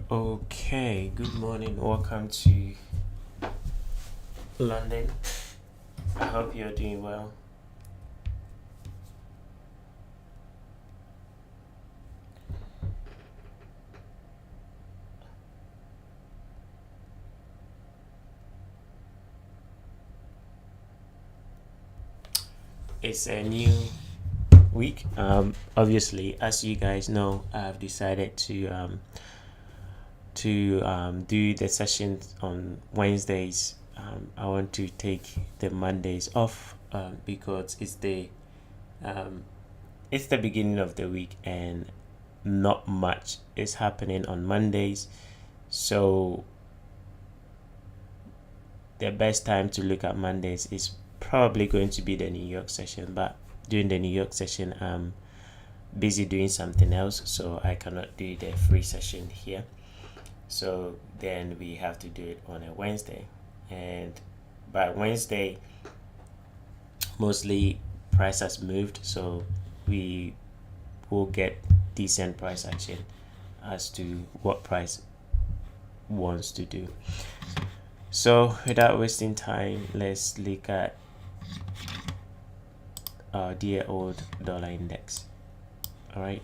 Okay, good morning. Welcome to London. I hope you're doing well. It's a new week. Obviously, as you guys know, I've decided to do the sessions on Wednesdays. I want to take the Mondays off because it's the beginning of the week and not much is happening on Mondays. So the best time to look at Mondays is probably going to be the New York session, but during the New York session I'm busy doing something else, so I cannot do the free session here. So then we have to do it on a Wednesday, and by Wednesday mostly price has moved, so we will get decent price action as to what price wants to do. So without wasting time, let's look at our dear old dollar index. All right,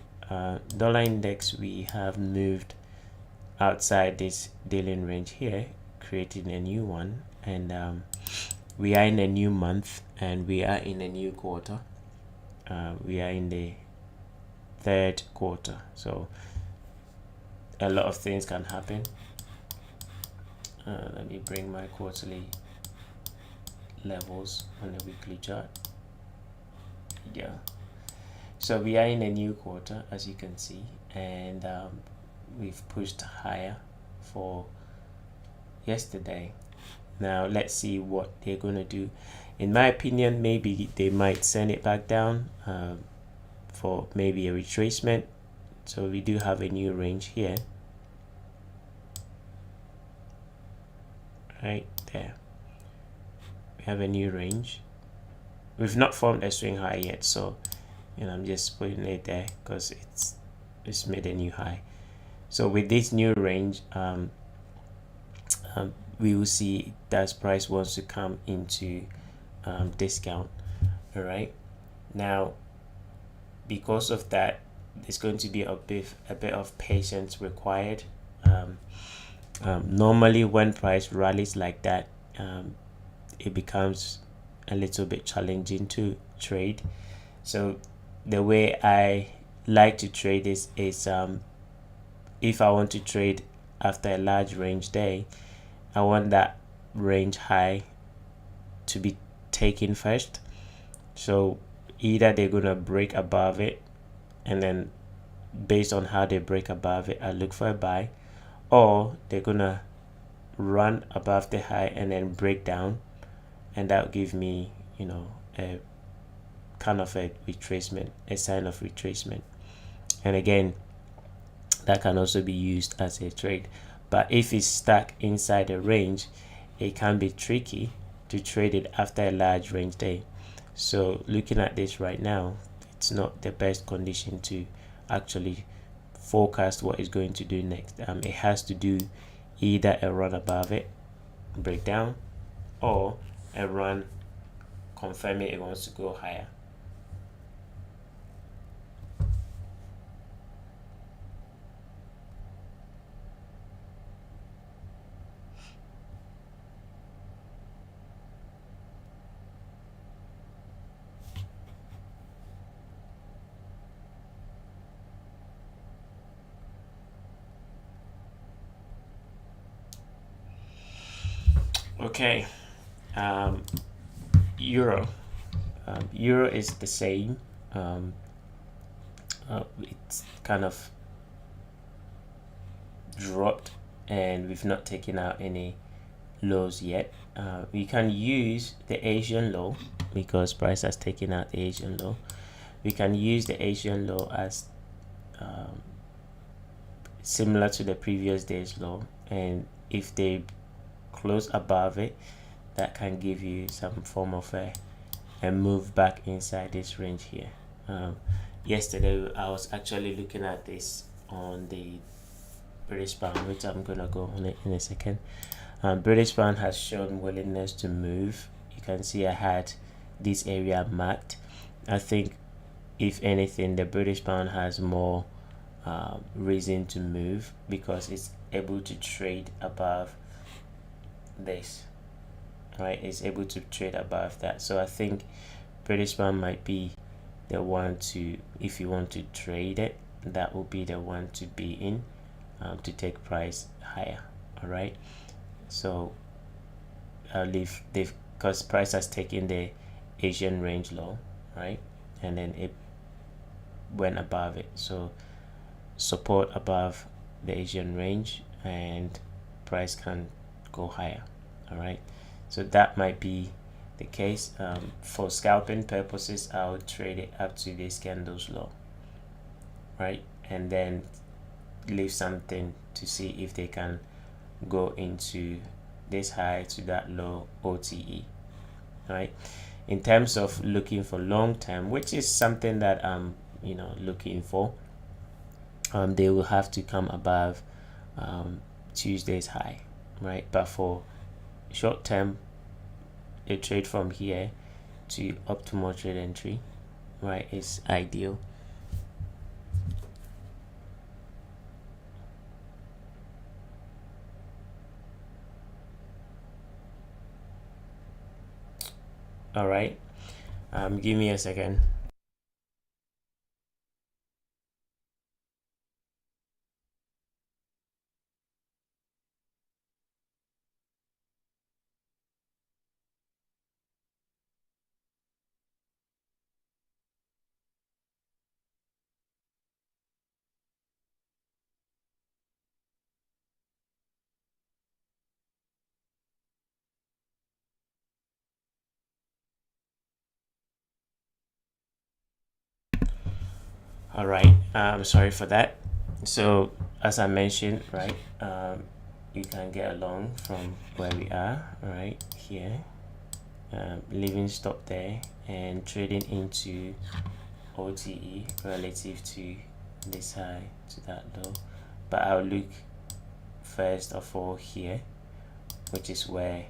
dollar index, we have moved outside this daily range here, creating a new one, and we are in a new month and we are in a new quarter. We are in the third quarter, so a lot of things can happen. Let me bring my quarterly levels on the weekly chart. Yeah, so we are in a new quarter, as you can see, and we've pushed higher for yesterday. Now let's see what they're going to do. In my opinion, maybe they might send it back down for maybe a retracement. So we do have a new range here, right there. We have a new range. We've not formed a swing high yet, so I'm just putting it there because it's made a new high. So with this new range, we will see that price wants to come into discount. All right, now because of that, there's going to be a bit of patience required. Normally when price rallies like that, it becomes a little bit challenging to trade. So the way I like to trade is if I want to trade after a large range day, I want that range high to be taken first. So either they're gonna break above it, and then based on how they break above it, I look for a buy, or they're gonna run above the high and then break down, and that'll give me a kind of a retracement, a sign of retracement. And again, that can also be used as a trade. But if it's stuck inside a range, it can be tricky to trade it after a large range day. So looking at this right now, it's not the best condition to actually forecast what it's going to do next. It has to do either a run above it, breakdown, or a run confirming it wants to go higher. Okay, euro. Euro is the same. It's kind of dropped, and we've not taken out any lows yet. We can use the Asian low because price has taken out the Asian low. We can use the Asian low as similar to the previous day's low, and if they close above it, that can give you some form of a move back inside this range here. Yesterday I was actually looking at this on the British pound, which I'm gonna go on it in a second. British pound has shown willingness to move. You can see I had this area marked. I think if anything, the British pound has more reason to move because it's able to trade above this, right? It's able to trade above that. So I think British pound might be the one to, if you want to trade it, that will be the one to be in, to take price higher. All right, so I'll leave they've, because price has taken the Asian range low, right, and then it went above it. So support above the Asian range and price can go higher. All right, so that might be the case. For scalping purposes, I'll trade it up to this candle's low, right, and then leave something to see if they can go into this high to that low OTE. Right, in terms of looking for long term, which is something that I'm looking for, they will have to come above Tuesday's high, right? But for short term, a trade from here to optimal trade entry, right, is ideal. All right, give me a second. All right, sorry for that. So as I mentioned, right, you can get along from where we are, right here, leaving stop there and trading into OTE relative to this high to that low. But I'll look first of all here, which is where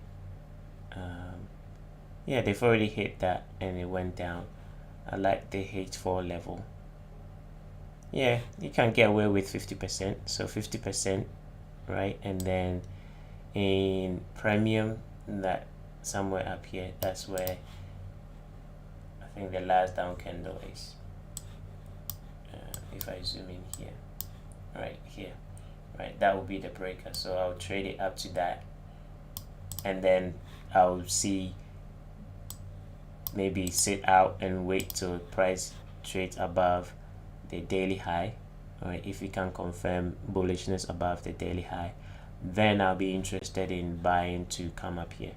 yeah, they've already hit that and it went down. I like the H4 level. Yeah, you can get away with 50%, so 50%, right? And then in premium, that somewhere up here, that's where I think the last down candle is. If I zoom in here, right here, right, that will be the breaker. So I'll trade it up to that, and then I'll see, maybe sit out and wait till price trades above the daily high. All right, if we can confirm bullishness above the daily high, then I'll be interested in buying to come up here.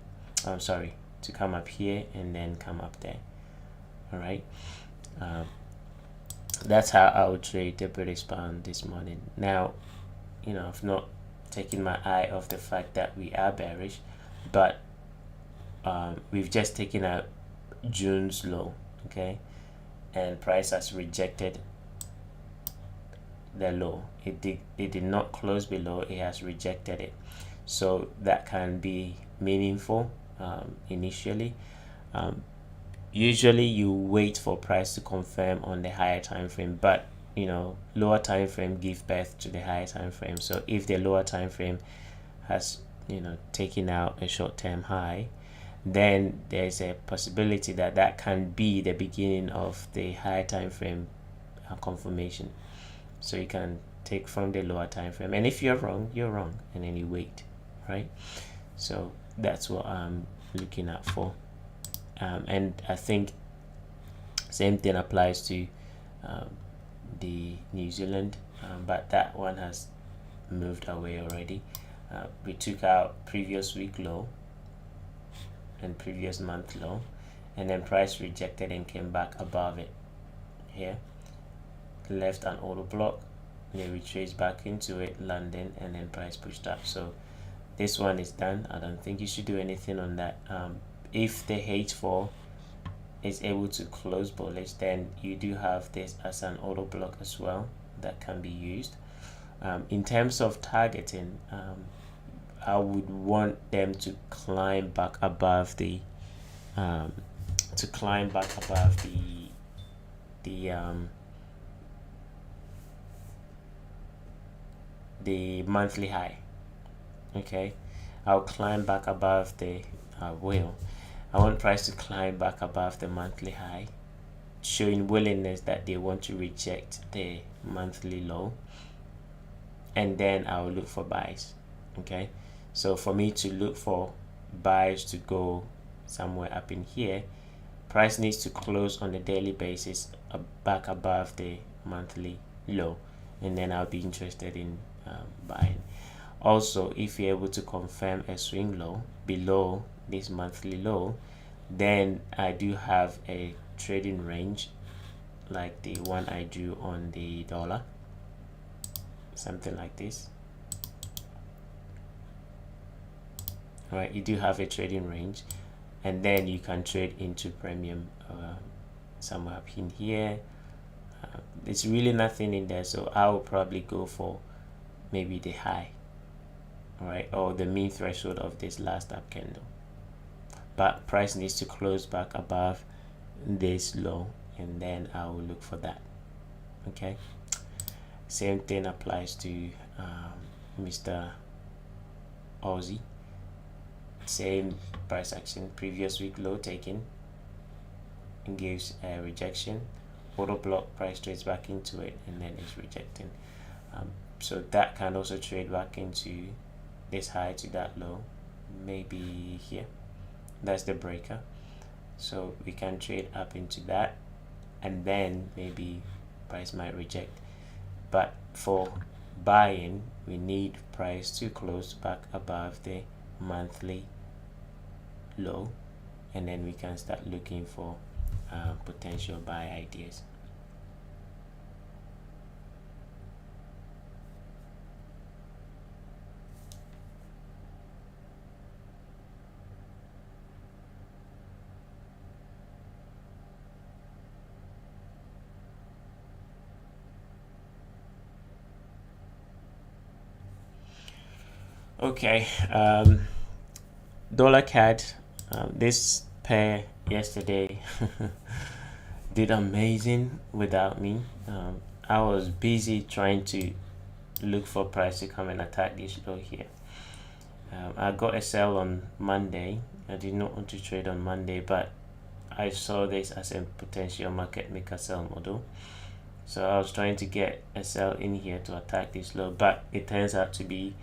I'm sorry, to come up here and then come up there. All right, that's how I would trade the British pound this morning. Now, I've not taken my eye off the fact that we are bearish. but we've just taken out June's low, okay, and price has rejected the low. It did not close below, it has rejected it. So that can be meaningful initially. Usually you wait for price to confirm on the higher time frame, but lower time frame give birth to the higher time frame. So if the lower time frame has taken out a short-term high, then there's a possibility that that can be the beginning of the higher time frame confirmation. So you can take from the lower time frame, and if you're wrong, you're wrong, and then you wait, right? So that's what I'm looking at for. And I think same thing applies to the New Zealand, but that one has moved away already. We took out previous week low and previous month low, and then price rejected and came back above it here, left an auto block, they retraced back into it, landing, and then price pushed up. So this one is done. I don't think you should do anything on that. If the H4 is able to close bullish, then you do have this as an auto block as well that can be used. In terms of targeting, I would want them to climb back above the the monthly high. Okay, I'll climb back above the I want price to climb back above the monthly high, showing willingness that they want to reject the monthly low, and then I'll look for buys. Okay, so for me to look for buys to go somewhere up in here, price needs to close on a daily basis back above the monthly low, and then I'll be interested in buying. Also, if you're able to confirm a swing low below this monthly low, then I do have a trading range like the one I drew on the dollar, something like this. All right, you do have a trading range, and then you can trade into premium somewhere up in here. It's really nothing in there, so I will probably go for maybe the high, all right, or the mean threshold of this last up candle, but price needs to close back above this low, and then I will look for that. Okay, same thing applies to Mr. Aussie. Same price action, previous week low taken, gives a rejection, auto block, price trades back into it, and then it's rejecting. So that can also trade back into this high to that low, maybe here. That's the breaker, so we can trade up into that, and then maybe price might reject. But for buying, we need price to close back above the monthly low, and then we can start looking for potential buy ideas. Okay, dollar CAD, this pair yesterday did amazing without me. I was busy trying to look for price to come and attack this low here. I got a sell on Monday. I did not want to trade on Monday, but I saw this as a potential market maker sell model, so I was trying to get a sell in here to attack this low, but it turns out to be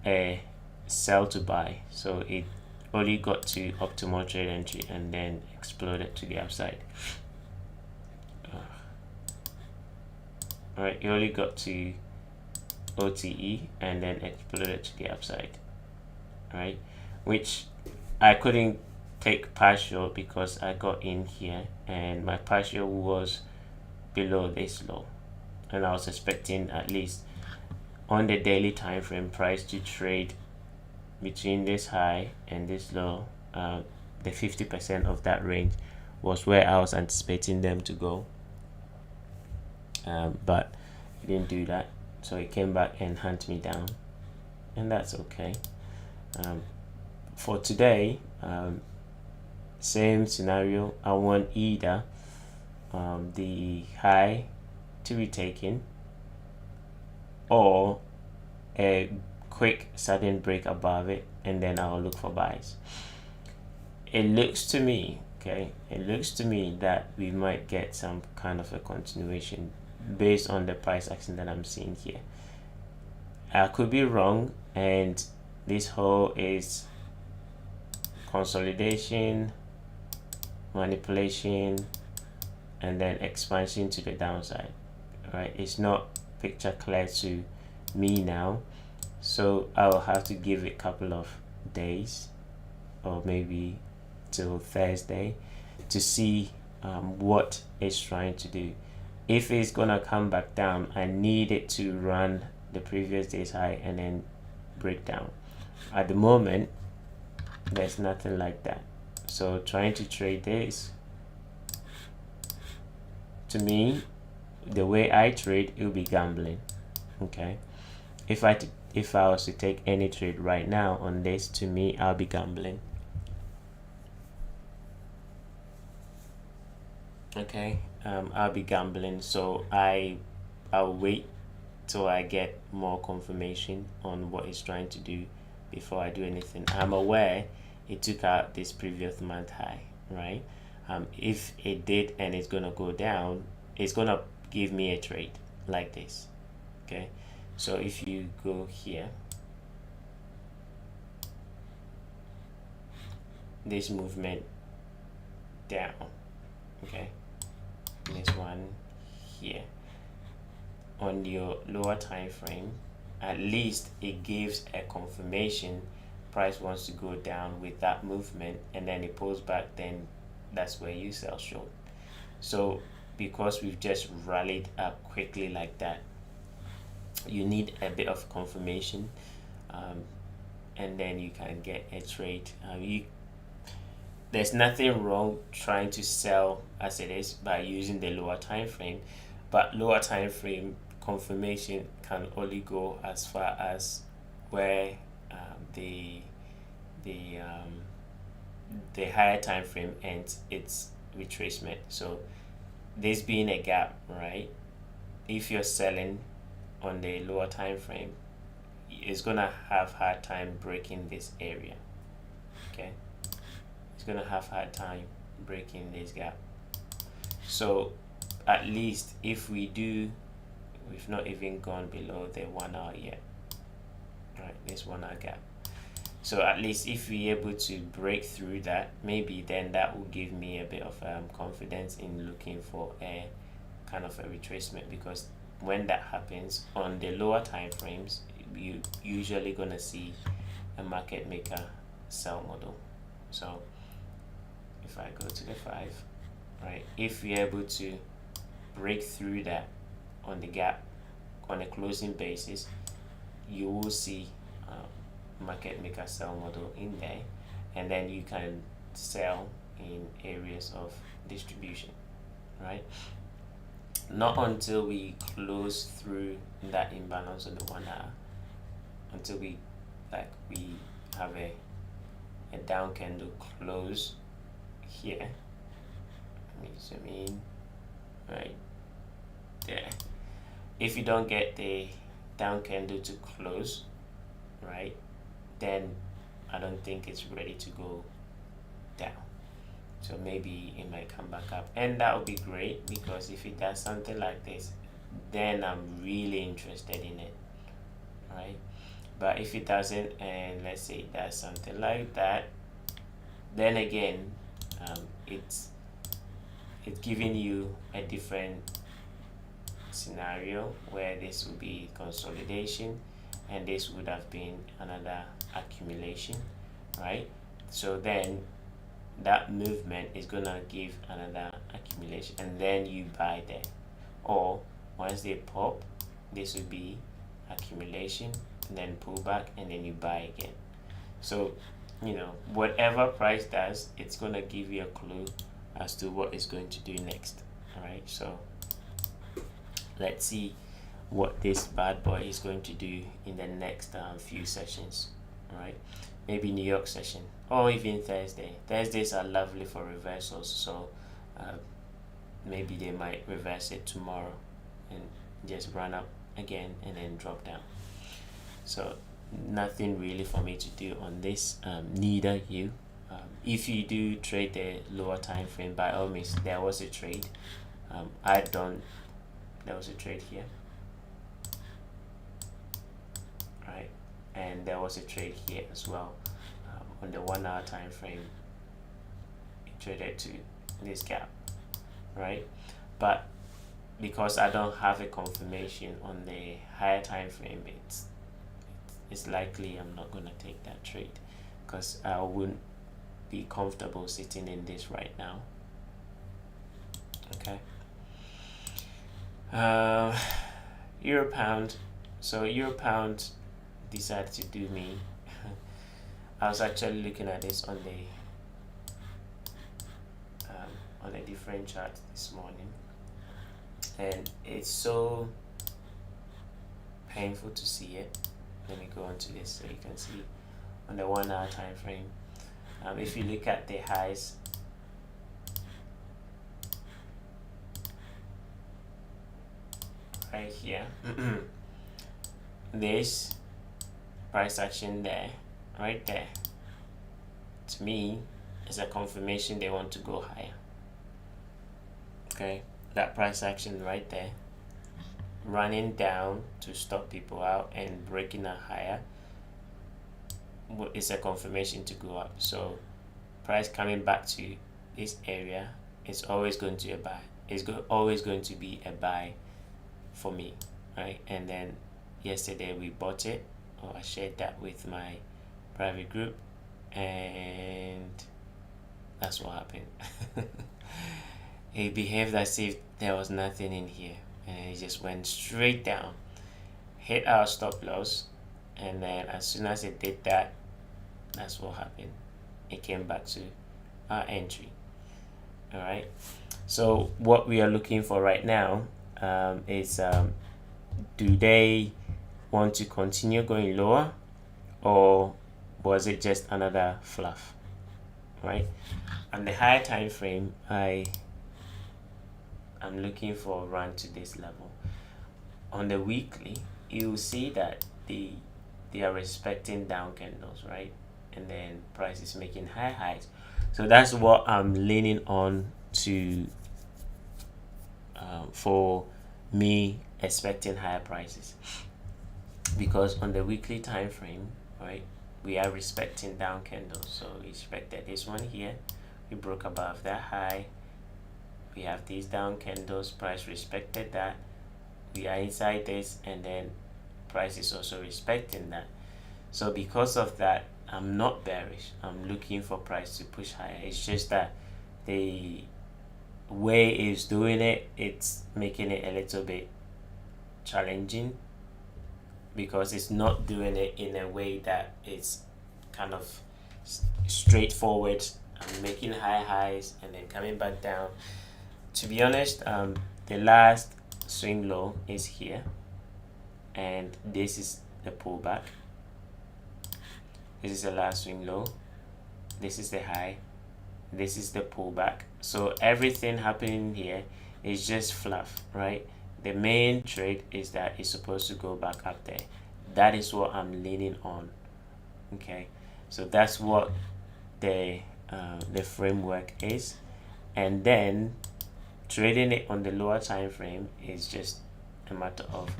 a sell to buy, so it only got to optimal trade entry and then exploded to the upside. All right, it only got to OTE and then exploded to the upside. All right, which I couldn't take partial because I got in here and my partial was below this low, and I was expecting at least on the daily time frame price to trade between this high and this low, the 50% of that range was where I was anticipating them to go, but it didn't do that, so it came back and hunted me down, and that's okay. For today, same scenario. I want either the high to be taken or a quick sudden break above it, and then I'll look for buys. It looks to me, that we might get some kind of a continuation based on the price action that I'm seeing here. I could be wrong, and this whole is consolidation, manipulation, and then expansion to the downside, right? It's not picture clear to me now, so I'll have to give it a couple of days, or maybe till Thursday, to see what it's trying to do. If it's gonna come back down, I need it to run the previous day's high and then break down. At the moment, there's nothing like that, so trying to trade this, to me, the way I trade, it will be gambling. Okay, if I was to take any trade right now on this, to me, I'll be gambling. Okay, I'll be gambling, so I'll wait till I get more confirmation on what it's trying to do before I do anything. I'm aware it took out this previous month high, right? If it did and it's gonna go down, it's gonna give me a trade like this. Okay, so if you go here, this movement down, okay, this one here on your lower time frame, at least it gives a confirmation price wants to go down with that movement, and then it pulls back, then that's where you sell short. So because we've just rallied up quickly like that, you need a bit of confirmation, and then you can get a trade. There's nothing wrong trying to sell as it is by using the lower time frame, but lower time frame confirmation can only go as far as where the higher time frame ends its retracement. So this being a gap, right? If you're selling on the lower time frame, it's gonna have hard time breaking this area. Okay, it's gonna have hard time breaking this gap. So at least if we've not even gone below the 1 hour yet, right? This 1 hour gap. So at least if we're able to break through that, maybe then that will give me a bit of confidence in looking for a kind of a retracement, because when that happens on the lower time frames, you usually gonna see a market maker sell model. So if I go to the 5, right, if we're able to break through that on the gap on a closing basis, you will see market maker sell model in there, and then you can sell in areas of distribution, right? Not until we close through that imbalance of the 1 hour, until we have a down candle close here. Let me zoom in right there. If you don't get the down candle to close, right, then I don't think it's ready to go down. So maybe it might come back up, and that would be great, because if it does something like this, then I'm really interested in it, right? But if it doesn't, and let's say it does something like that, then again, it's giving you a different scenario where this would be consolidation and this would have been another accumulation, right? So then that movement is gonna give another accumulation, and then you buy there. Or once they pop, this would be accumulation, and then pull back, and then you buy again. So whatever price does, it's going to give you a clue as to what it's going to do next. All right, so let's see what this bad boy is going to do in the next few sessions. All right, maybe New York session or even Thursdays are lovely for reversals, so maybe they might reverse it tomorrow and just run up again and then drop down. So nothing really for me to do on this, neither you. If you do trade the lower time frame, by all means, there was a trade. There was a trade here, right? And there was a trade here as well. On the 1 hour time frame, it traded to this gap, right? But because I don't have a confirmation on the higher time frame, it's likely I'm not going to take that trade because I wouldn't be comfortable sitting in this right now. Okay. Euro pound. So euro pound decided to do me. I was actually looking at this on a different chart this morning, and it's so painful to see it. Let me go on to this so you can see on the 1 hour time frame. If you look at the highs, right here, this price action there, right there, to me is a confirmation they want to go higher. Okay, that price action right there, running down to stop people out and breaking a higher, is a confirmation to go up. So price coming back to this area is always going to be a buy. Always going to be a buy for me, right? And then yesterday we bought it, or I shared that with my private group, and that's what happened. It behaved as if there was nothing in here, and it just went straight down, hit our stop loss, and then as soon as it did that, that's what happened. It came back to our entry. All right, so what we are looking for right now is do they want to continue going lower, or was it just another fluff, right? On the higher time frame, I'm looking for a run to this level. On the weekly, you will see that they are respecting down candles, right? And then price is making high highs. So that's what I'm leaning on to for me expecting higher prices, because on the weekly time frame, right, we are respecting down candles. So we expected this one here, we broke above that high, we have these down candles, price respected that, we are inside this, and then price is also respecting that. So because of that, I'm not bearish. I'm looking for price to push higher. It's just that the way it's doing it, it's making it a little bit challenging, because it's not doing it in a way that it's kind of straightforward. I'm making high highs and then coming back down. To be honest, the last swing low is here, and this is the pullback. This is the last swing low, this is the high, this is the pullback. So everything happening here is just fluff, right? The main trade is that it's supposed to go back up there. That is what I'm leaning on. Okay, so that's what the framework is, and then trading it on the lower time frame is just a matter of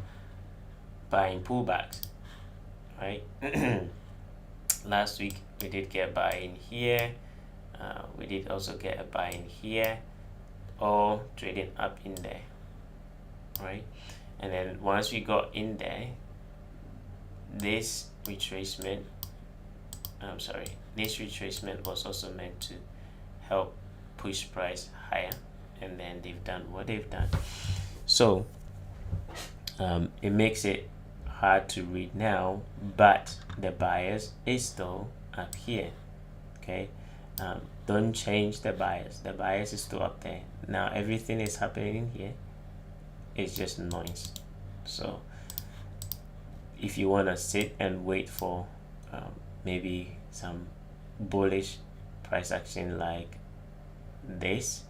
buying pullbacks, right? Last week we did get a buy in here, we did also get a buy in here, all trading up in there, right? And then once we got in there, this retracement was also meant to help push price higher, and then they've done what they've done. So it makes it hard to read now, but the bias is still up here. Okay, don't change the bias. The bias is still up there. Now everything is happening here. It's just noise. So if you want to sit and wait for maybe some bullish price action like this,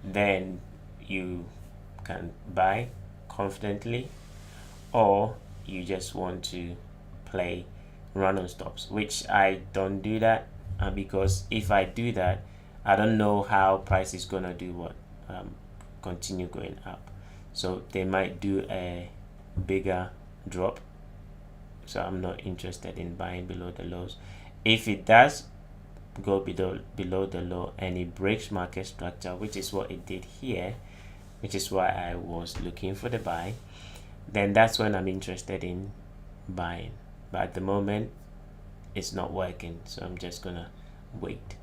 then you can buy confidently, or you just want to play random stops, which I don't do that, because if I do that, I don't know how price is gonna do what, continue going up. So they might do a bigger drop, so I'm not interested in buying below the lows. If it does go below the low and it breaks market structure, which is what it did here, which is why I was looking for the buy, then that's when I'm interested in buying. But at the moment it's not working, so I'm just gonna wait.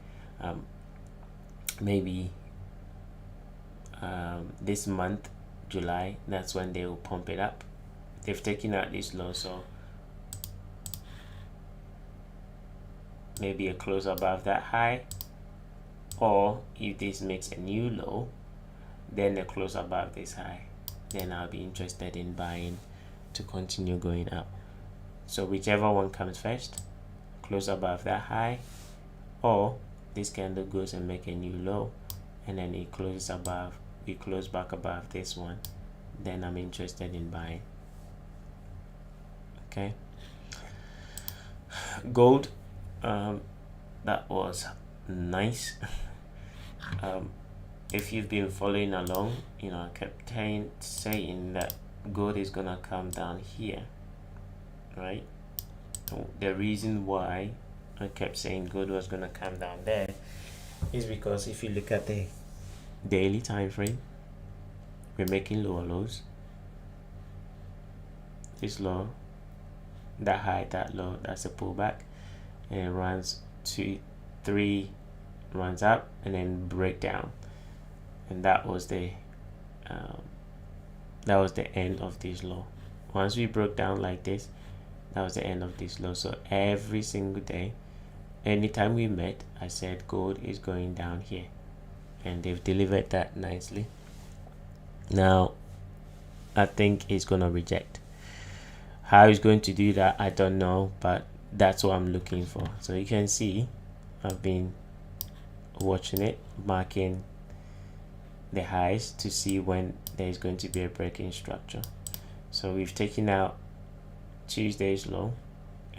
Maybe this month, July, that's when they will pump it up. They've taken out this low, so maybe a close above that high, or if this makes a new low, then a close above this high, then I'll be interested in buying to continue going up. So whichever one comes first, close above that high, or this candle goes and make a new low and then it closes above, we close back above this one, then I'm interested in buying. Okay, gold, that was nice. If you've been following along, I kept saying that gold is gonna come down here, right? The reason why I kept saying gold was gonna come down there is because if you look at the daily time frame, we're making lower lows. This low, that high, that low, that's a pullback, and it runs 2 3, runs up and then break down, and that was the end of this low. Once we broke down like this, that was the end of this low. So every single day, anytime we met, I said gold is going down here, and they've delivered that nicely. Now I think it's gonna reject. How it's going to do that, I don't know, but that's what I'm looking for. So you can see I've been watching it, marking the highs to see when there's going to be a breaking structure. So we've taken out Tuesday's low,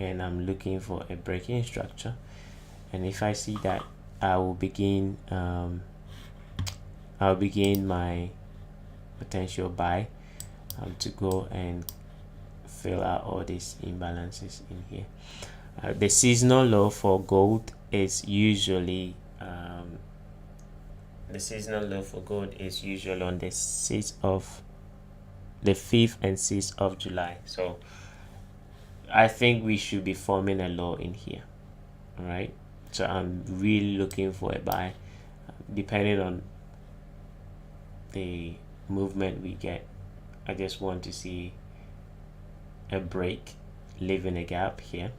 and I'm looking for a breaking structure, and if I see that, I will begin my potential buy to go and fill out all these imbalances in here. The seasonal low for gold is usually on the 5th and 6th of July. So I think we should be forming a low in here. All right, so I'm really looking for a buy, depending on the movement we get. I just want to see a break, leaving a gap here.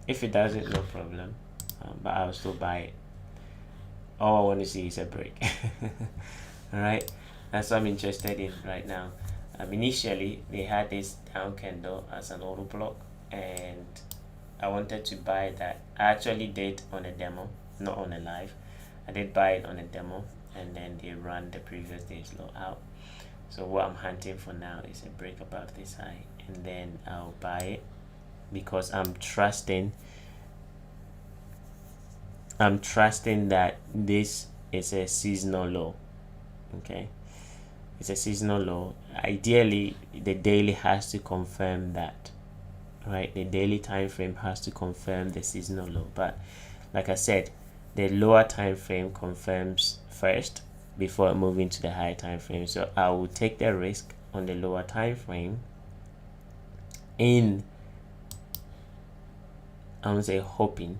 If it doesn't, no problem, but I'll still buy it. All I want to see is a break. All right, that's what I'm interested in right now. Initially they had this down candle as an auto block, and I wanted to buy that. I actually did on a demo, not on a live. I did buy it on a demo, and then they ran the previous day's low out. So what I'm hunting for now is a break above this high, and then I'll buy it, because I'm trusting that this is a seasonal low. Okay, it's a seasonal low. Ideally the daily has to confirm that, right? The daily time frame has to confirm the seasonal low, but like I said, the lower time frame confirms first before moving to the higher time frame. So I will take the risk on the lower time frame in, I won't say hoping,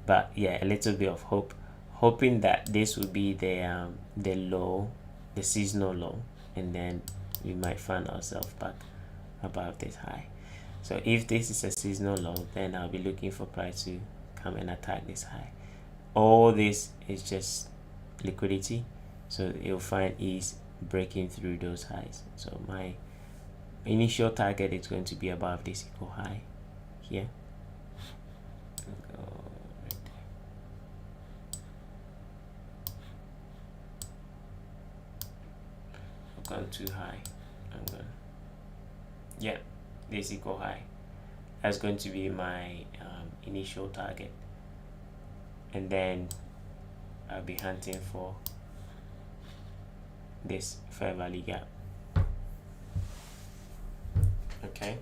but yeah, a little bit of hope, hoping that this will be the low, the seasonal low, and then we might find ourselves back above this high. So if this is a seasonal low, then I'll be looking for price to come and attack this high. All this is just liquidity, so you'll find is breaking through those highs. So my initial target is going to be above this equal high here. Go right there. I've gone too high. I'm going, yeah, this equal high. That's going to be my initial target, and then I'll be hunting for this fair value gap. Okay,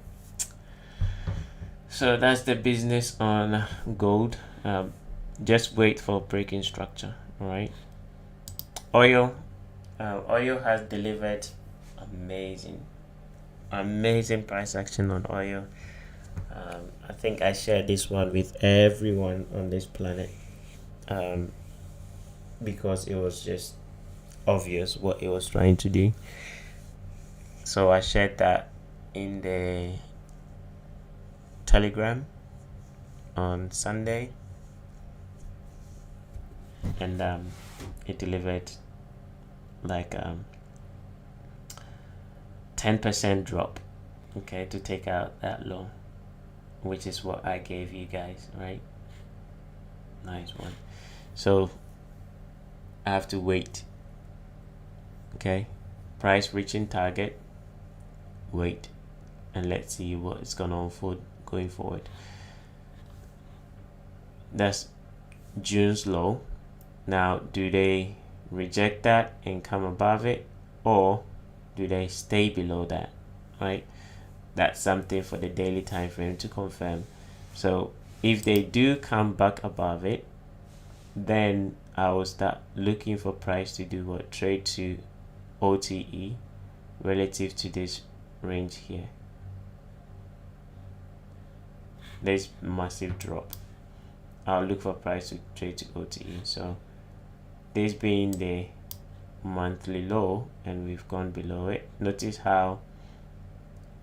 so that's the business on gold. Just wait for breaking structure. All right, oil has delivered amazing price action on oil. I think I shared this one with everyone on this planet, because it was just obvious what it was trying to do. So I shared that in the Telegram on Sunday, and it delivered like 10% drop, okay, to take out that low, which is what I gave you guys, right? Nice one. So I have to wait. Okay, price reaching target, wait, and let's see what is gonna unfold going forward. That's June's low. Now, do they reject that and come above it, or do they stay below that, right? That's something for the daily time frame to confirm. So if they do come back above it, then I will start looking for price to do what? Trade to OTE relative to this range here. There's massive drop. I'll look for price to trade to OTE. So this being the monthly low, and we've gone below it. Notice how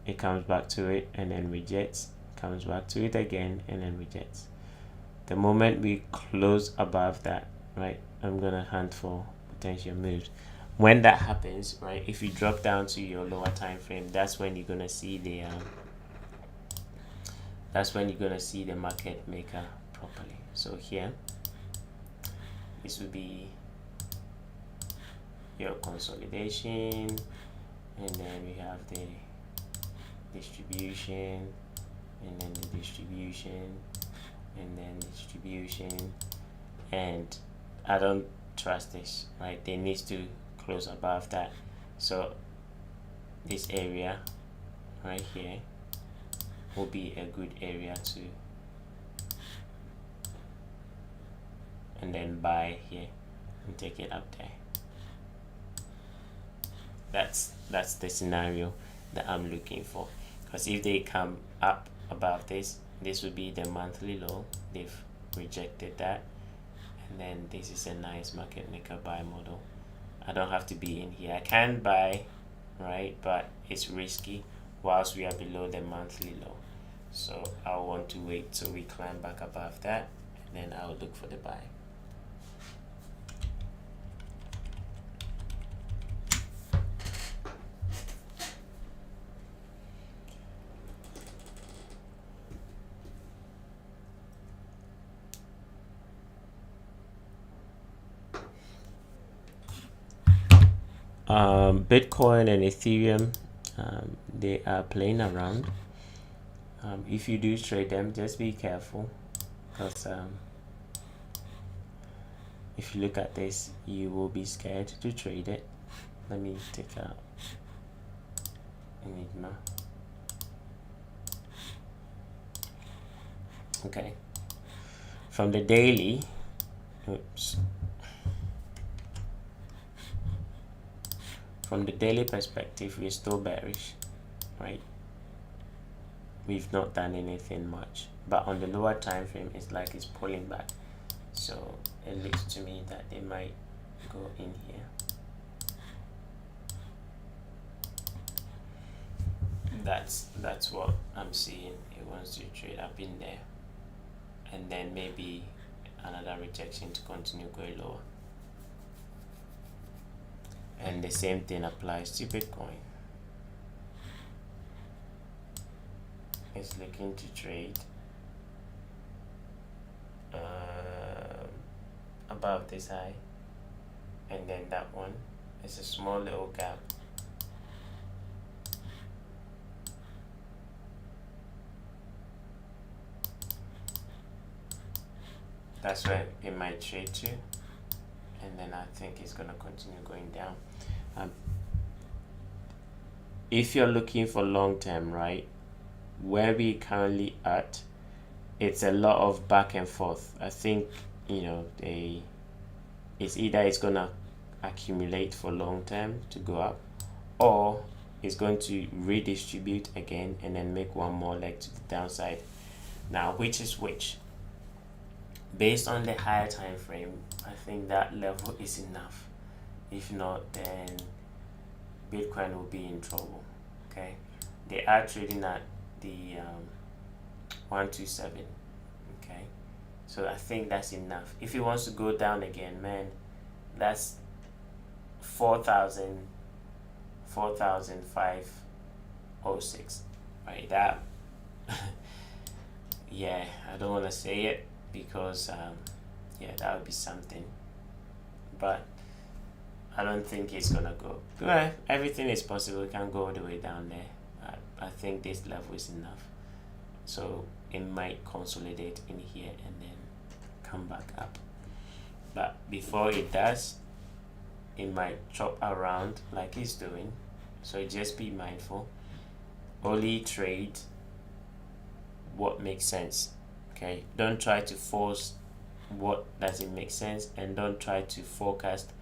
it comes back to it and then rejects, comes back to it again and then rejects. The moment we close above that, right, I'm gonna hunt for potential moves. When that happens, right, if you drop down to your lower time frame, that's when you're gonna see the market maker properly. So here, this will be your consolidation, and then we have the distribution, and then the distribution, and then distribution, and I don't trust this, right? They need to close above that. So this area right here will be a good area to, and then buy here and take it up there. That's the scenario that I'm looking for, because if they come up above this would be the monthly low. They've rejected that, and then this is a nice market maker buy model. I don't have to be in here. I can buy, right, but it's risky whilst we are below the monthly low. So I want to wait till we climb back above that, and then I'll look for the buy. Bitcoin and Ethereum, they are playing around. If you do trade them, just be careful, because if you look at this, you will be scared to trade it. Let me take out Enigma. Okay, from the daily, from the daily perspective, we're still bearish, right? We've not done anything much, but on the lower time frame, it's like it's pulling back. So it looks to me that they might go in here. That's what I'm seeing. It wants to trade up in there. and then maybe another rejection to continue going lower. And the same thing applies to Bitcoin. It's looking to trade above this high, and then that one is a small little gap. That's where it might trade to, and then I think it's gonna continue going down. If you're looking for long term, right, where we currently at, it's a lot of back and forth. I think, you know, it's either it's gonna accumulate for long term to go up, or it's going to redistribute again and then make one more leg to the downside. Now, which is which? Based on the higher time frame, I think that level is enough. If not, then Bitcoin will be in trouble. Okay, they are trading at the 127. Okay, so I think that's enough. If it wants to go down again, man, that's 4,506, right? That yeah, I don't want to say it because yeah, that would be something, but I don't think it's gonna go. Well, everything is possible. It can go all the way down there. I think this level is enough, so it might consolidate in here and then come back up. But before it does, it might chop around like it's doing. So just be mindful. Only trade what makes sense. Okay, don't try to force what doesn't make sense, and don't try to forecast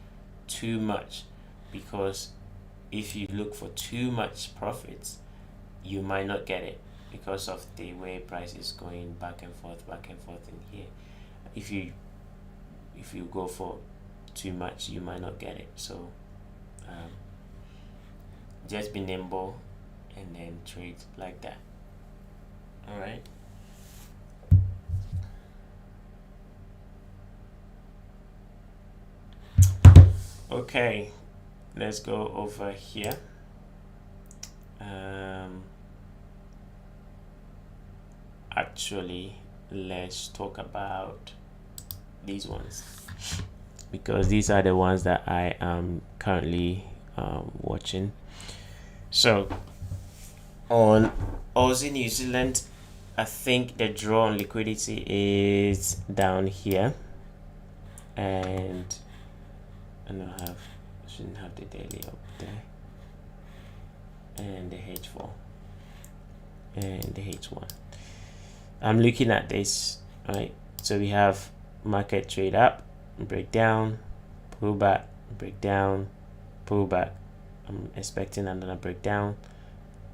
too much, because if you look for too much profits, you might not get it because of the way price is going back and forth in here. If you go for too much, you might not get it. So just be nimble and then trade like that. All right. Okay, let's go over here. Actually, let's talk about these ones, because these are the ones that I am currently watching. So on Aussie New Zealand, I think the draw on liquidity is down here, and I shouldn't have the daily up there, and the H4 and the H1. I'm looking at this, right? So we have market trade up, break down, pull back, break down, pull back. I'm expecting another breakdown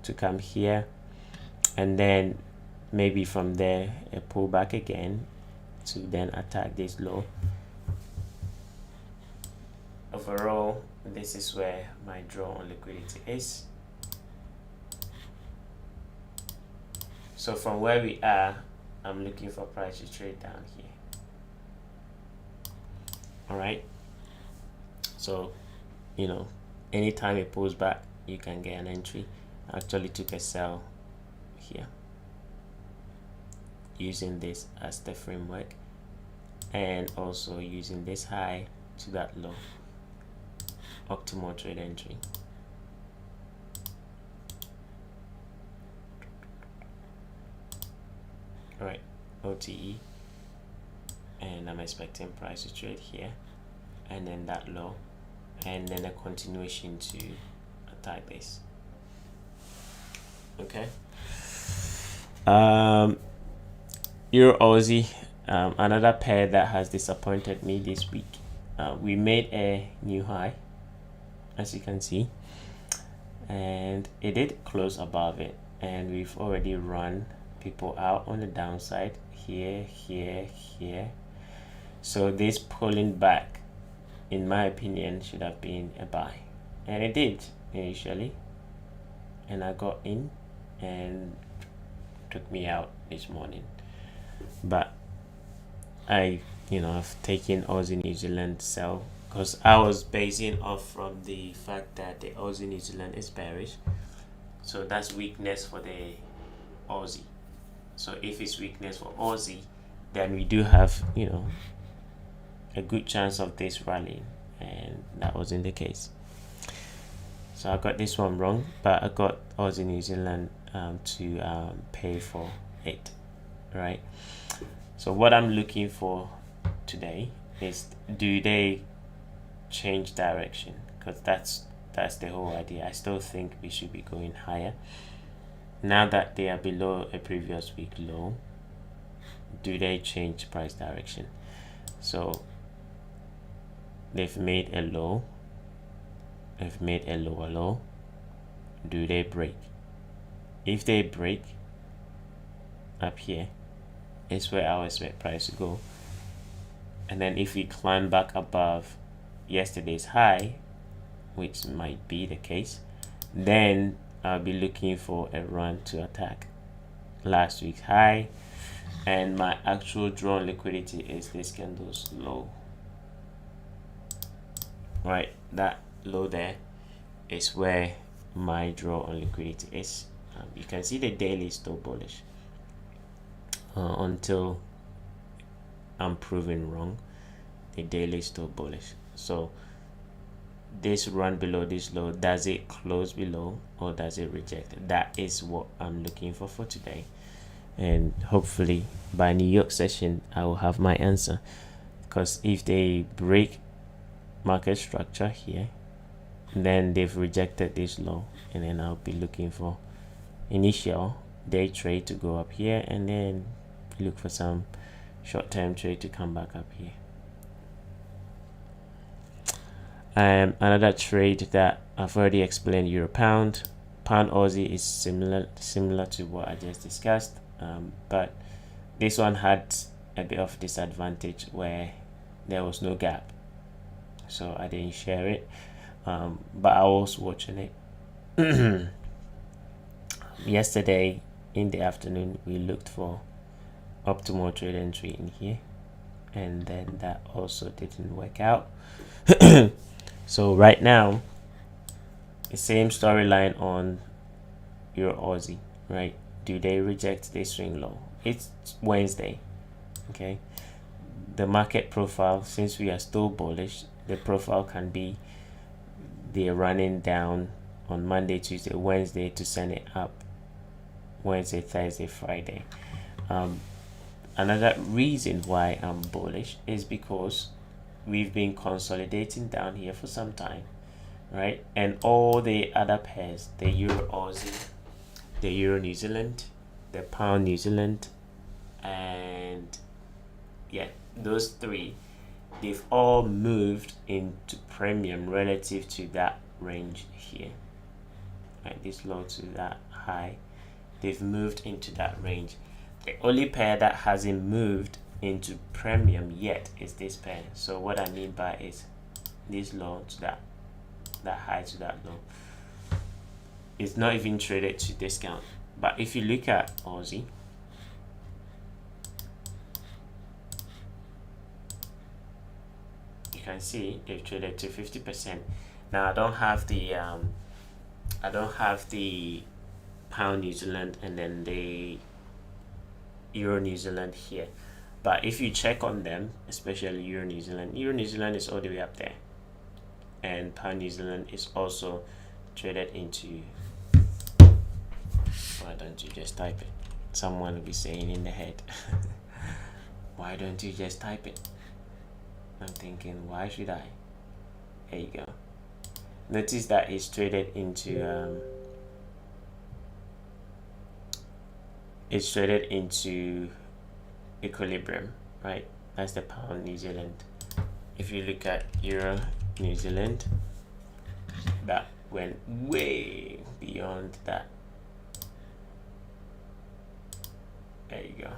to come here, and then maybe from there a pullback again to then attack this low. Overall, this is where my draw on liquidity is. So from where we are, I'm looking for price to trade down here. All right, so you know, anytime it pulls back, you can get an entry. I actually took a sell here using this as the framework, and also using this high to that low. Optimal trade entry. All right, OTE, and I'm expecting price to trade here, and then that low, and then a continuation to attack this. Okay. Euro Aussie, another pair that has disappointed me this week. We made a new high, as you can see, and it did close above it, and we've already run people out on the downside here. So this pulling back, in my opinion, should have been a buy, and it did initially, and I got in and took me out this morning. But I've taken Aussie New Zealand sell because I was basing off from the fact that the Aussie New Zealand is bearish, so that's weakness for the Aussie. So if it's weakness for Aussie, then we do have a good chance of this rallying, and that wasn't the case. So I got this one wrong, but I got Aussie New Zealand to pay for it, right? So what I'm looking for today is, do they change direction? Because that's the whole idea. I still think we should be going higher. Now that they are below a previous week low, do they change price direction? So they've made a low, they've made a lower low. Do they break? If they break up here, is where I expect price to go. And then if we climb back above yesterday's high, which might be the case, then I'll be looking for a run to attack last week's high. And my actual drawn liquidity is this candle's low, right? That low there is where my draw on liquidity is. You can see the daily is still bullish until I'm proven wrong. The daily is still bullish. So this run below this low, does it close below or does it reject? That is what I'm looking for today, and hopefully by New York session I will have my answer. Because if they break market structure here, then they've rejected this low, and then I'll be looking for initial day trade to go up here, and then look for some short-term trade to come back up here. Another trade that I've already explained, Euro Pound. Pound Aussie is similar to what I just discussed, but this one had a bit of disadvantage where there was no gap, so I didn't share it, but I was watching it. Yesterday in the afternoon we looked for optimal trade entry in here, and then that also didn't work out. So right now the same storyline on Euro Aussie, right? Do they reject the swing low? It's Wednesday, okay? The market profile, since we are still bullish, the profile can be they're running down on Monday, Tuesday, Wednesday to send it up Wednesday, Thursday, Friday. Another reason why I'm bullish is because we've been consolidating down here for some time, right? And all the other pairs, the Euro Aussie, the Euro New Zealand, the Pound New Zealand, and yeah, those three, they've all moved into premium relative to that range here, right? This low to that high, they've moved into that range. The only pair that hasn't moved into premium yet is this pair. So what I mean by is this low to that high to that low. It's not even traded to discount. But if you look at Aussie, you can see they've traded to 50%. Now I don't have the Pound New Zealand and then the Euro New Zealand here, but if you check on them, especially Euro New Zealand is all the way up there, and Pound New Zealand is also traded into, why don't you just type it? Someone will be saying in the head, why don't you just type it? I'm thinking, why should I? There you go. Notice that it's traded into equilibrium, right? That's the Pound New Zealand. If you look at Euro New Zealand, that went way beyond that. There you go.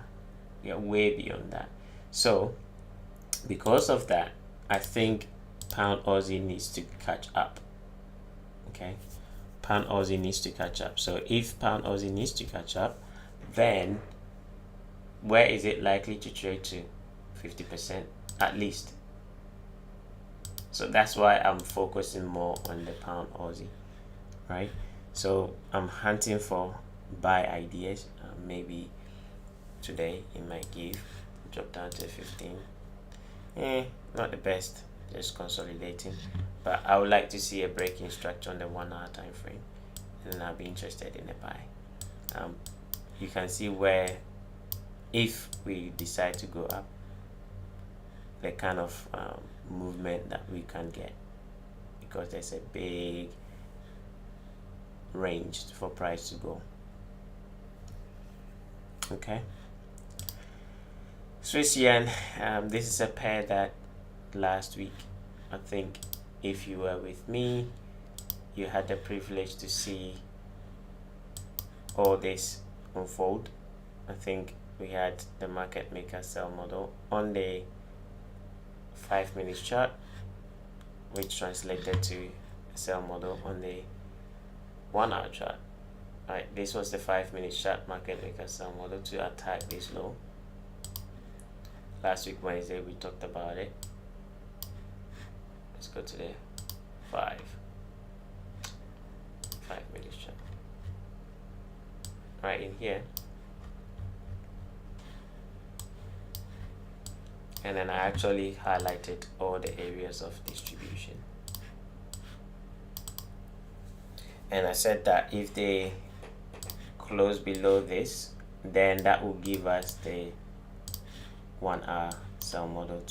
Yeah, way beyond that. So because of that, I think Pound Aussie needs to catch up. Okay, Pound Aussie needs to catch up. So if Pound Aussie needs to catch up, then where is it likely to trade to? 50% at least. So that's why I'm focusing more on the pound Aussie, right? So I'm hunting for buy ideas. Maybe today it might give, drop down to 15. Not the best, just consolidating, but I would like to see a breaking structure on the 1 hour time frame, and then I'll be interested in a buy. You can see where, if we decide to go up, the kind of movement that we can get, because there's a big range for price to go. Okay, Swiss yen, this is a pair that last week, I think if you were with me, you had the privilege to see all this unfold. I think we had the market maker sell model on the 5-minute chart, which translated to a sell model on the 1 hour chart. Alright, this was the 5-minute chart market maker sell model to attack this low. Last week Wednesday we talked about it. Let's go to the 5-minute chart. Right in here. And then I actually highlighted all the areas of distribution. And I said that if they close below this, then that will give us the 1 hour sell model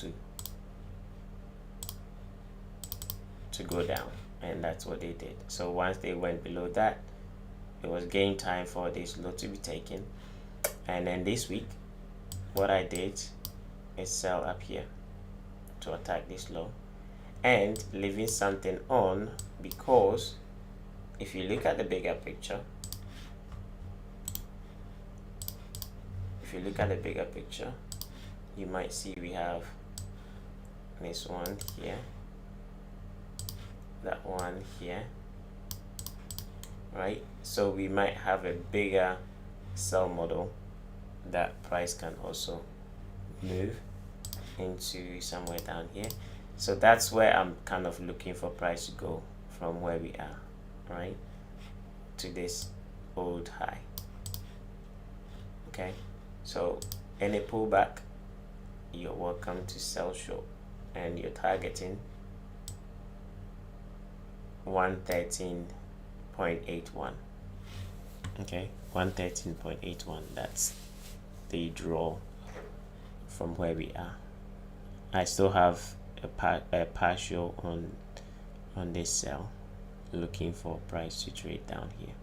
to go down, and that's what they did. So once they went below that, it was game time for this low to be taken. And then this week what I did is sell up here to attack this low and leaving something on, because if you look at the bigger picture, you might see we have this one here, that one here, right? So we might have a bigger sell model that price can also move into somewhere down here. So that's where I'm kind of looking for price to go from where we are, right, to this old high. Okay, so any pullback, you're welcome to sell short, and you're targeting 113.81. okay, 113.81. that's the draw from where we are. I still have a partial on this sell, looking for price to trade down here.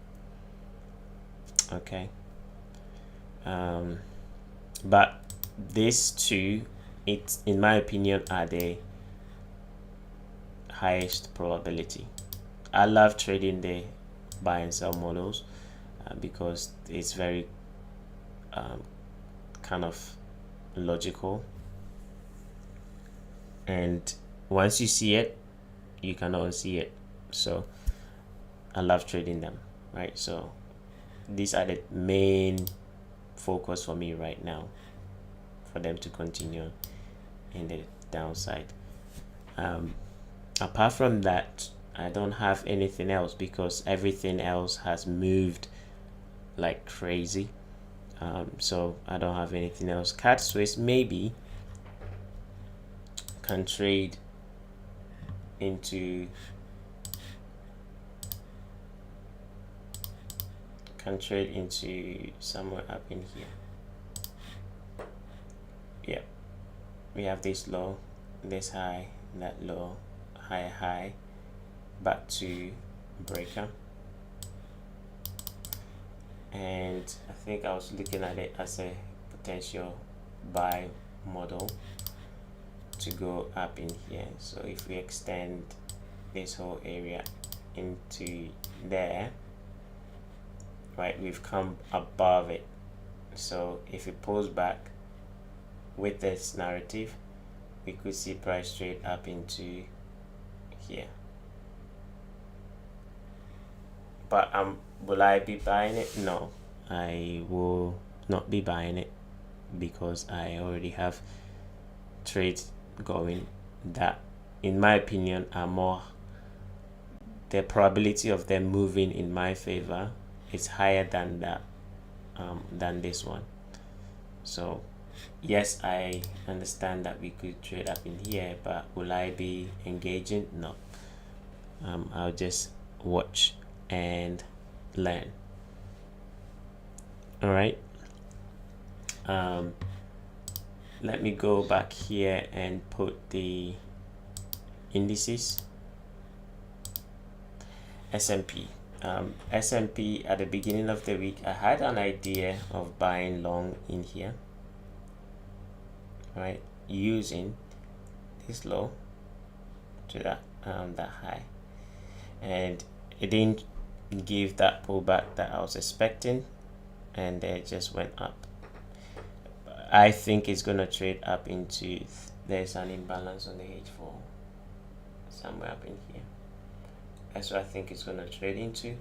Okay, but these two, it's in my opinion, are the highest probability. I love trading the buy and sell models because it's very kind of logical, and once you see it, you can unsee it. So I love trading them, right? So these are the main focus for me right now, for them to continue in the downside. Apart from that, I don't have anything else, because everything else has moved like crazy. So I don't have anything else. CAD Swiss maybe can trade into somewhere up in here. Yeah, we have this low, this high, that low, high, back to breaker. And I think I was looking at it as a potential buy model to go up in here. So if we extend this whole area into there, right, we've come above it. So if it pulls back with this narrative, we could see price trade up into here. But will I be buying it? No, I will not be buying it, because I already have trades going that, in my opinion, are more, the probability of them moving in my favor is higher than that, than this one. So yes, I understand that we could trade up in here, but will I be engaging? No. I'll just watch and learn. All right. Let me go back here and put the indices. S&P. S&P at the beginning of the week, I had an idea of buying long in here, right, using this low to that high, and it didn't give that pullback that I was expecting, and it just went up. I think it's gonna trade up into, there's an imbalance on the H4 somewhere up in here. That's what I think it's gonna trade into.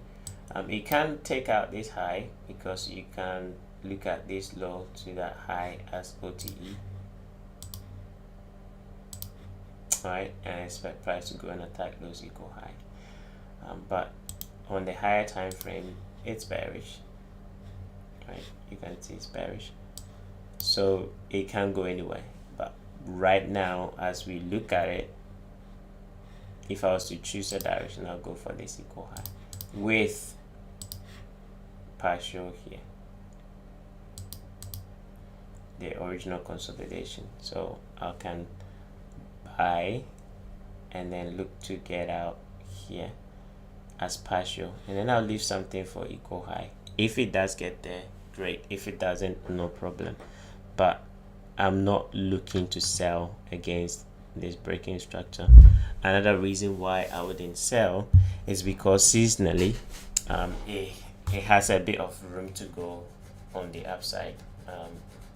You can take out this high because you can look at this low to that high as OTE. Alright, and expect price to go and attack those equal high. But on the higher time frame, it's bearish. Right, you can see it's bearish. So it can go anywhere. But right now, as we look at it, if I was to choose a direction, I'll go for this equal high with partial here, the original consolidation. So I can buy and then look to get out here as partial, and then I'll leave something for equal high. If it does get there, great. If it doesn't, no problem. But I'm not looking to sell against this breaking structure. Another reason why I wouldn't sell is because seasonally it has a bit of room to go on the upside.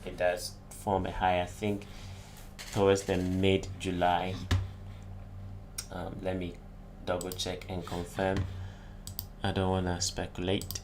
It does form a high, I think, towards the mid-July. Let me double check and confirm. I don't want to speculate.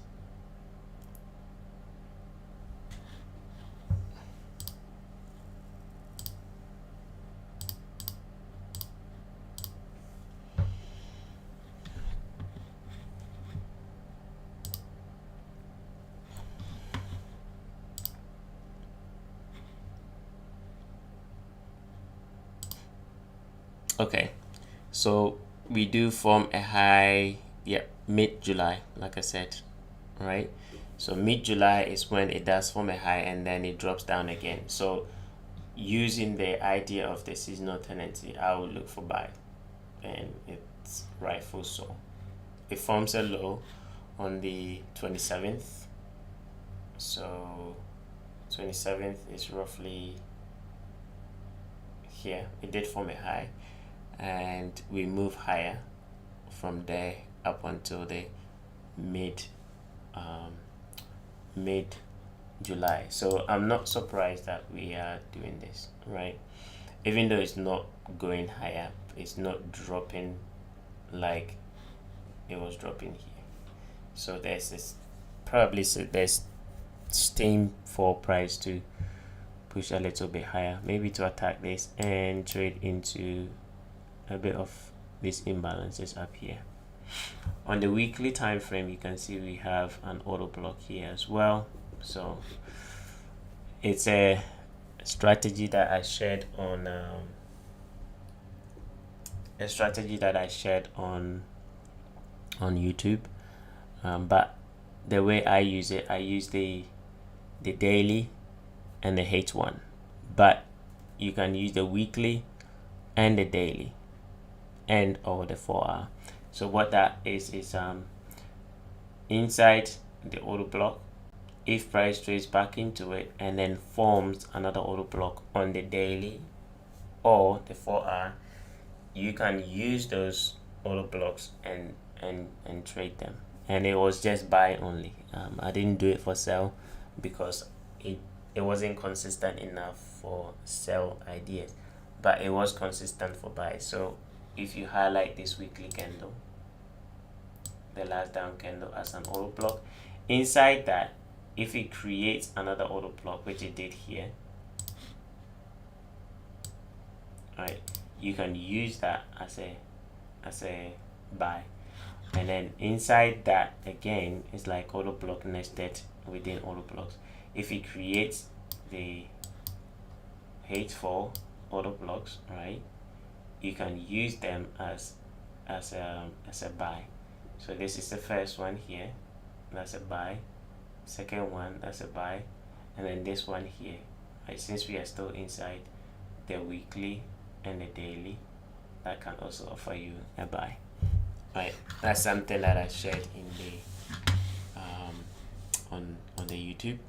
Okay, so we do form a high, yeah, mid-July, like I said, right? So mid-July is when it does form a high and then it drops down again. So using the idea of the seasonal tendency, I would look for buy, and it's rightful so. It forms a low on the 27th. So 27th is roughly here. It did form a high, and we move higher from there up until the mid July. So I'm not surprised that we are doing this, right? Even though it's not going higher, it's not dropping like it was dropping here. So there's this probably, so there's steam for price to push a little bit higher, maybe to attack this and trade into a bit of these imbalances up here. On the weekly time frame, you can see we have an auto block here as well. So it's a strategy that I shared on YouTube, but the way I use it, I use the daily and the H1, but you can use the weekly and the daily and or the 4-hour. So what that is inside the auto block, if price trades back into it and then forms another auto block on the daily or the 4-hour, you can use those auto blocks and trade them. And it was just buy only. I didn't do it for sell because it wasn't consistent enough for sell ideas, but it was consistent for buy. So if you highlight this weekly candle, the last down candle, as an auto block, inside that, if it creates another auto block, which it did here, right? You can use that as a buy, and then inside that again is like auto block nested within auto blocks. If it creates the hateful auto blocks, right, you can use them as a buy. So this is the first one here, that's a buy. Second one, that's a buy. And then this one here, right, since we are still inside the weekly and the daily, that can also offer you a buy, right? That's something that I shared in the on the YouTube.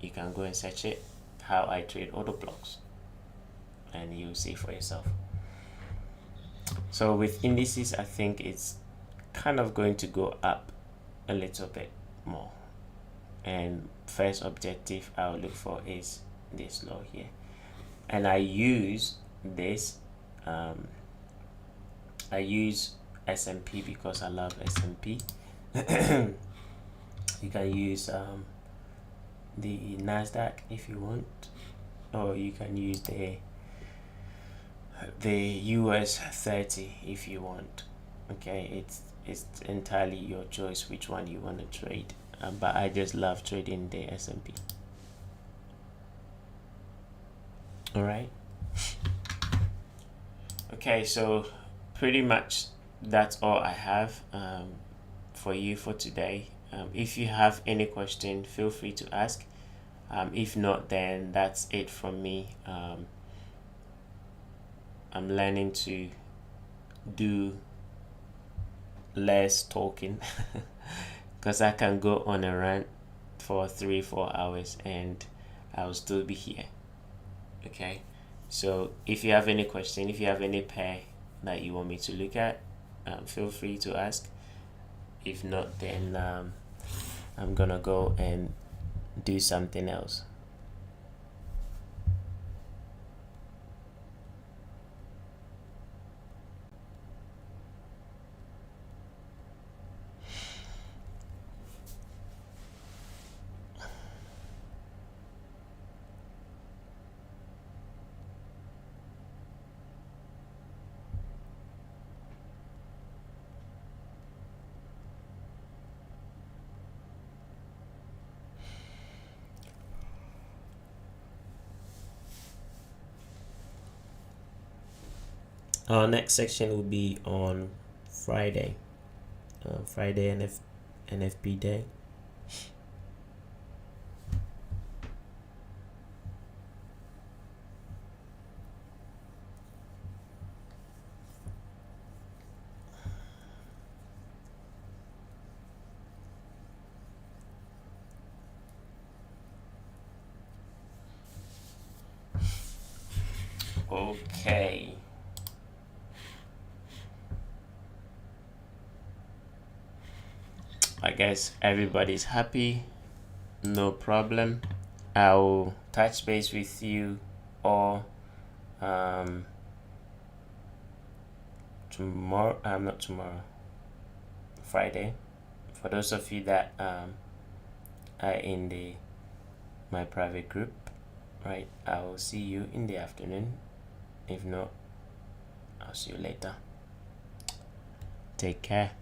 You can go and search it, how I trade auto blocks, and you'll see for yourself. So with indices, I think it's kind of going to go up a little bit more, and first objective I'll look for is this low here, and I use this I use S&P because I love S&P. You can use the Nasdaq if you want, or you can use the US 30 if you want. Okay, it's entirely your choice which one you want to trade, but I just love trading the S&P. All right. Okay, so pretty much that's all I have for you for today. If you have any question, feel free to ask. If not, then that's it from me. I'm learning to do less talking because I can go on a rant for 3-4 hours and I'll still be here. Okay, so if you have any question, if you have any pair that you want me to look at, feel free to ask. If not, then I'm gonna go and do something else. Our next section will be on Friday. Friday NFP day. Okay. I guess everybody's happy. No problem. I'll touch base with you all tomorrow. Not tomorrow. Friday. For those of you that are in my private group, right? I will see you in the afternoon. If not, I'll see you later. Take care.